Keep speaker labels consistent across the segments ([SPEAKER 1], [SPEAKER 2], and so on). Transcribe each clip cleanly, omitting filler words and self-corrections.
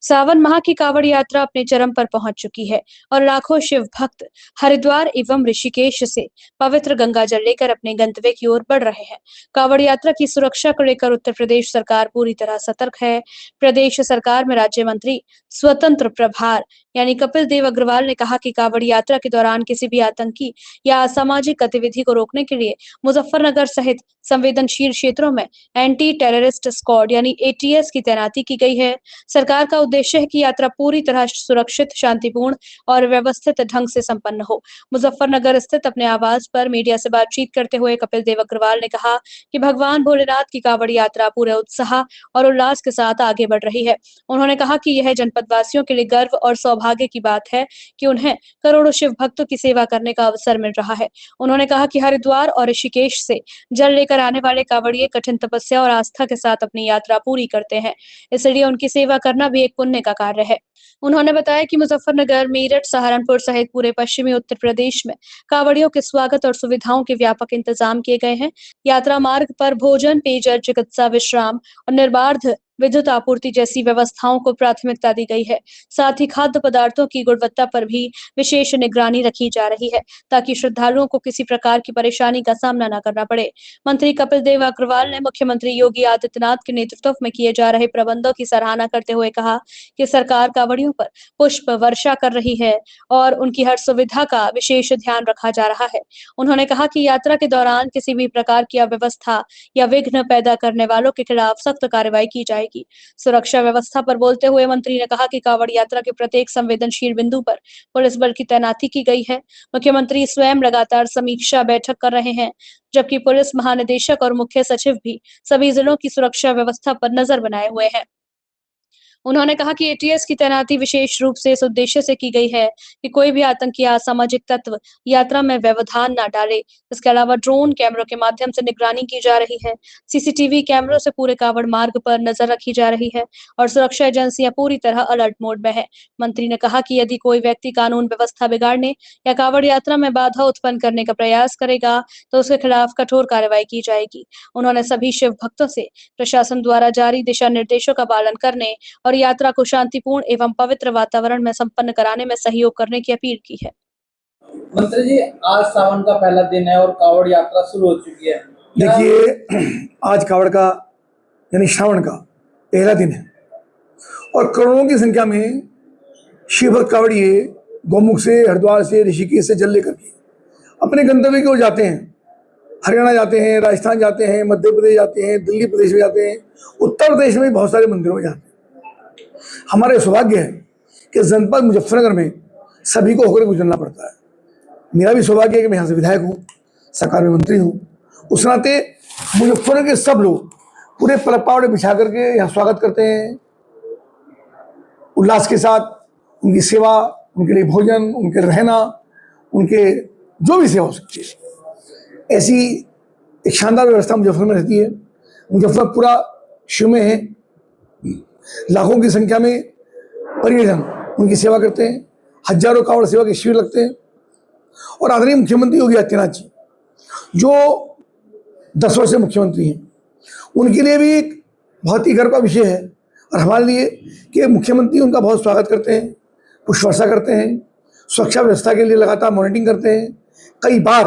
[SPEAKER 1] सावन माह की कावड़ यात्रा अपने चरम पर पहुंच चुकी है और लाखों शिव भक्त हरिद्वार एवं ऋषिकेश से पवित्र गंगा जल लेकर अपने गंतव्य की ओर बढ़ रहे हैं। कावड़ यात्रा की सुरक्षा को लेकर उत्तर प्रदेश सरकार पूरी तरह सतर्क है। प्रदेश सरकार में राज्य मंत्री स्वतंत्र प्रभार यानी कपिल देव अग्रवाल ने कहा कि कावड़ यात्रा के दौरान किसी भी आतंकी या असामाजिक गतिविधि को रोकने के लिए मुजफ्फरनगर सहित संवेदनशील क्षेत्रों में एंटी टेररिस्ट स्क्वाड यानी एटीएस की तैनाती की गई है। सरकार का उद्देश्य है कि यात्रा पूरी तरह सुरक्षित, शांतिपूर्ण और व्यवस्थित ढंग से संपन्न हो। मुजफ्फरनगर स्थित अपने आवास पर मीडिया से बातचीत करते हुए कपिल देव अग्रवाल ने कहा कि भगवान भोलेनाथ की कावड़ यात्रा पूरे उत्साह और उल्लास के साथ आगे बढ़ रही है। उन्होंने कहा कि यह जनपद वासियों के लिए गर्व और सौभाग्य की बात है कि उन्हें करोड़ों शिव भक्तों की सेवा करने का अवसर मिल रहा है। उन्होंने कहा कि हरिद्वार और ऋषिकेश से जल लेकर आने वाले कावड़िए कठिन तपस्या और आस्था के साथ अपनी यात्रा पूरी करते हैं, इसलिए उनकी सेवा करना भी एक पुण्य का कार्य है। उन्होंने बताया कि मुजफ्फरनगर, मेरठ, सहारनपुर सहित पूरे पश्चिमी उत्तर प्रदेश में कावड़ियों के स्वागत और सुविधाओं के व्यापक इंतजाम किए गए हैं। यात्रा मार्ग पर भोजन, पेयजल, चिकित्सा, विश्राम और निर्बाध विद्युत आपूर्ति जैसी व्यवस्थाओं को प्राथमिकता दी गई है। साथ ही खाद्य पदार्थों की गुणवत्ता पर भी विशेष निगरानी रखी जा रही है ताकि श्रद्धालुओं को किसी प्रकार की परेशानी का सामना न करना पड़े। मंत्री कपिल देव अग्रवाल ने मुख्यमंत्री योगी आदित्यनाथ के नेतृत्व में किए जा रहे प्रबंधों की सराहना करते हुए कहा कि सरकार कावड़ियों पर पुष्प वर्षा कर रही है और उनकी हर सुविधा का विशेष ध्यान रखा जा रहा है। उन्होंने कहा कि यात्रा के दौरान किसी भी प्रकार की अव्यवस्था या विघ्न पैदा करने वालों के खिलाफ सख्त कार्रवाई की जाएगी। सुरक्षा व्यवस्था पर बोलते हुए मंत्री ने कहा कि कावड़ यात्रा के प्रत्येक संवेदनशील बिंदु पर पुलिस बल की तैनाती की गई है। मुख्यमंत्री स्वयं लगातार समीक्षा बैठक कर रहे हैं, जबकि पुलिस महानिदेशक और मुख्य सचिव भी सभी जिलों की सुरक्षा व्यवस्था पर नजर बनाए हुए हैं। उन्होंने कहा कि एटीएस की तैनाती विशेष रूप से इस उद्देश्य से की गई है कि कोई भी आतंकी या असामाजिक तत्व यात्रा में व्यवधान न डाले। इसके अलावा ड्रोन कैमरों के माध्यम से निगरानी की जा रही है। सीसीटीवी कैमरों से पूरे कावड़ मार्ग पर नजर रखी जा रही है और सुरक्षा एजेंसियां पूरी तरह अलर्ट मोड में है। मंत्री ने कहा कि यदि कोई व्यक्ति कानून व्यवस्था बिगाड़ने या कावड़ यात्रा में बाधा उत्पन्न करने का प्रयास करेगा तो उसके खिलाफ कठोर कार्रवाई की जाएगी। उन्होंने सभी शिव भक्तों से प्रशासन द्वारा जारी दिशा निर्देशों का पालन करने और यात्रा को शांतिपूर्ण एवं पवित्र वातावरण में संपन्न कराने में सहयोग करने की अपील की है।
[SPEAKER 2] मंत्री जी, आज सावन का पहला दिन है और कावड़ यात्रा शुरू हो चुकी है।
[SPEAKER 3] देखिए, आज कावड़ का यानी श्रावण का पहला दिन है और करोड़ों की संख्या में शिवभक्त कावड़िए गौमुख से, हरिद्वार से, ऋषिकेश से जल लेकर के अपने गंतव्य की ओर जाते हैं। हरियाणा जाते हैं, राजस्थान जाते हैं, मध्य प्रदेश जाते हैं, दिल्ली प्रदेश में जाते हैं, उत्तर प्रदेश में बहुत सारे मंदिरों में जाते हैं। हमारा सौभाग्य है कि जनपद मुजफ्फरनगर में सभी को होकर गुजरना पड़ता है। मेरा भी सौभाग्य है कि मैं यहाँ से विधायक हूँ, सरकार में मंत्री हूँ। उस नाते मुजफ्फरनगर के सब लोग पूरे पलक बिछा करके यहाँ स्वागत करते हैं, उल्लास के साथ। उनकी सेवा, उनके लिए भोजन, उनके रहना, उनके जो भी सेवा हो सकती है, ऐसी एक शानदार व्यवस्था मुजफ्फरनगर में रहती है। मुजफ्फरनगर पूरा शिव में है। लाखों की संख्या में परिजन उनकी सेवा करते हैं। हजारों कावड़ सेवा के शिविर लगते हैं और आदरणीय मुख्यमंत्री योगी आदित्यनाथ जी, जो 10 वर्ष से मुख्यमंत्री हैं, उनके लिए भी एक बहुत ही गर्व का विषय है और हमारे लिए कि मुख्यमंत्री उनका बहुत स्वागत करते हैं, पुष्प वर्षा करते हैं, सुरक्षा व्यवस्था के लिए लगातार मॉनिटरिंग करते हैं। कई बार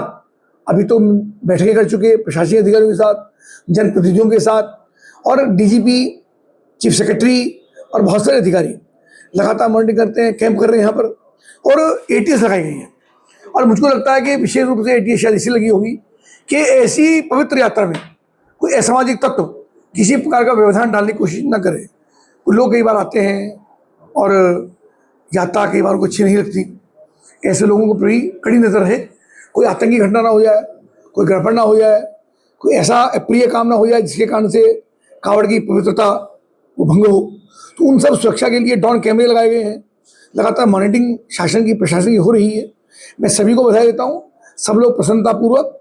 [SPEAKER 3] अभी तो बैठकें कर चुके प्रशासनिक अधिकारियों के साथ, जनप्रतिनिधियों के साथ और डीजीपी, चीफ सेक्रेटरी और बहुत सारे अधिकारी लगातार मॉनिटरिंग करते हैं, कैंप कर रहे हैं यहाँ पर और एटीएस लगाई गई है। और मुझको लगता है कि विशेष रूप से एटीएस शायद इसी लगी होगी कि ऐसी पवित्र यात्रा में कोई असामाजिक तत्व किसी प्रकार का व्यवधान डालने की कोशिश न करे। कुछ लोग कई बार आते हैं और यात्रा कई बार को अच्छी नहीं लगती। ऐसे लोगों को पूरी कड़ी नजर है, कोई आतंकी घटना ना हो जाए, कोई गड़बड़ ना हो जाए, कोई ऐसा अप्रिय काम ना हो जाए जिसके कारण से कावड़ की पवित्रता वो भंग हो। तो उन सब सुरक्षा के लिए ड्रोन कैमरे लगाए गए हैं। लगातार मॉनिटरिंग शासन की, प्रशासन की हो रही है। मैं सभी को बधाई देता हूँ। सब लोग प्रसन्नतापूर्वक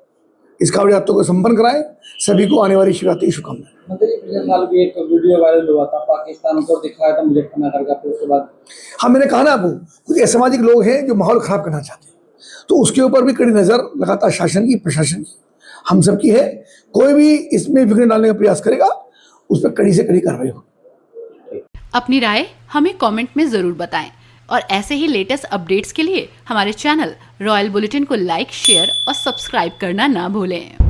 [SPEAKER 3] इस कावड़ यात्रा को संपन्न कराएं। सभी को आने वाली शिवरात्रि की शुभकामनाएं।
[SPEAKER 2] मंत्री जी, पिछले साल भी एक वीडियो वायरल हुआ था, पाकिस्तान को दिखाया था मुजफ्फरनगर का, फिर उसके बाद
[SPEAKER 3] हाँ, मैंने कहा ना आपको, कुछ असामाजिक लोग हैं जो माहौल खराब करना चाहते हैं, तो उसके ऊपर भी कड़ी नजर लगातार शासन की, प्रशासन की, हम सब की है। कोई भी इसमें विघ्न डालने का प्रयास करेगा, उस पर कड़ी से कड़ी कार्रवाई होगी।
[SPEAKER 4] अपनी राय हमें कमेंट में ज़रूर बताएं और ऐसे ही लेटेस्ट अपडेट्स के लिए हमारे चैनल रॉयल बुलेटिन को लाइक, शेयर और सब्सक्राइब करना ना भूलें।